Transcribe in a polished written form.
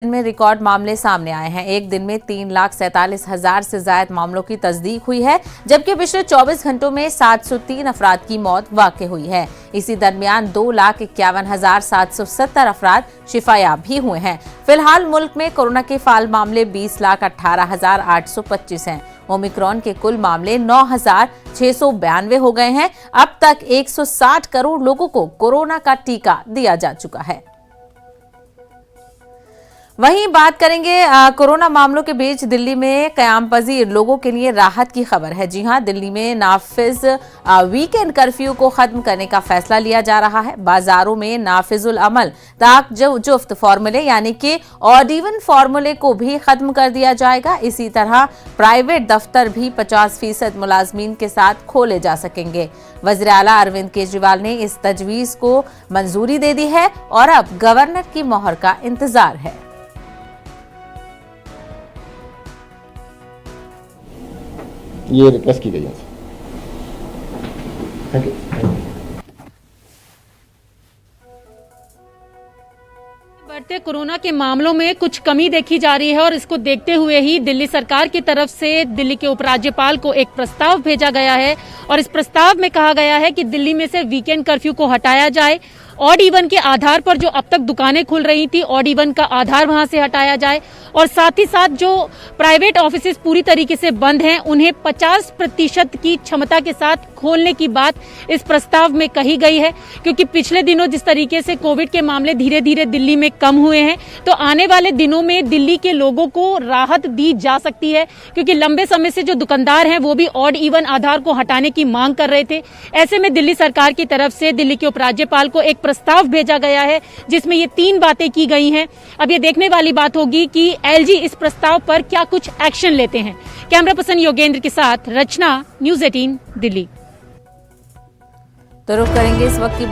में रिकॉर्ड मामले सामने आए हैं। एक दिन में 3,47,000 से ज्यादा मामलों की तस्दीक हुई है, जबकि पिछले 24 घंटों में 703 अफराद की मौत वाक़ई हुई है। इसी दरमियान 2,51,770 अफराद शिफायाब भी हुए हैं। फिलहाल मुल्क में कोरोना के फाल मामले 20,18,825 हैं। ओमिक्रॉन के कुल मामले 9,692 हो गए हैं। अब तक 160 करोड़ लोगों को कोरोना का टीका दिया जा चुका है। वहीं बात करेंगे कोरोना मामलों के बीच दिल्ली में क़याम पजीर लोगों के लिए राहत की खबर है। जी हां, दिल्ली में नाफिज वीकेंड कर्फ्यू को खत्म करने का फैसला लिया जा रहा है। बाजारों में नाफिजुल अमल ताकजुफ्त फार्मूले यानी कि ऑड इवन फार्मूले को भी खत्म कर दिया जाएगा। इसी तरह प्राइवेट दफ्तर भी 50% मुलाजमीन के साथ खोले जा सकेंगे। वज़ीर आला अरविंद केजरीवाल ने इस तजवीज को मंजूरी दे दी है और अब गवर्नर की मोहर का इंतजार है। ये रिक्वेस्ट की गई है। Thank you. बढ़ते कोरोना के मामलों में कुछ कमी देखी जा रही है और इसको देखते हुए ही दिल्ली सरकार की तरफ से दिल्ली के उपराज्यपाल को एक प्रस्ताव भेजा गया है और इस प्रस्ताव में कहा गया है कि दिल्ली में से वीकेंड कर्फ्यू को हटाया जाए। ऑड इवन के आधार पर जो अब तक दुकानें खुल रही थी, ऑड इवन का आधार वहां से हटाया जाए और साथ ही साथ जो प्राइवेट ऑफिसेज पूरी तरीके से बंद हैं उन्हें 50% की क्षमता के साथ खोलने की बात इस प्रस्ताव में कही गई है। क्योंकि पिछले दिनों जिस तरीके से कोविड के मामले धीरे धीरे दिल्ली में कम हुए हैं, तो आने वाले दिनों में दिल्ली के लोगों को राहत दी जा सकती है। क्योंकि लंबे समय से जो दुकानदार हैं वो भी ऑड इवन आधार को हटाने की मांग कर रहे थे। ऐसे में दिल्ली सरकार की तरफ से दिल्ली के उपराज्यपाल को एक प्रस्ताव भेजा गया है जिसमें ये 3 बातें की गई हैं। अब ये देखने वाली बात होगी कि एलजी इस प्रस्ताव पर क्या कुछ एक्शन लेते हैं। कैमरा पर्सन योगेंद्र के साथ रचना, न्यूज़ 18 दिल्ली। तो रुक करेंगे इस वक्त की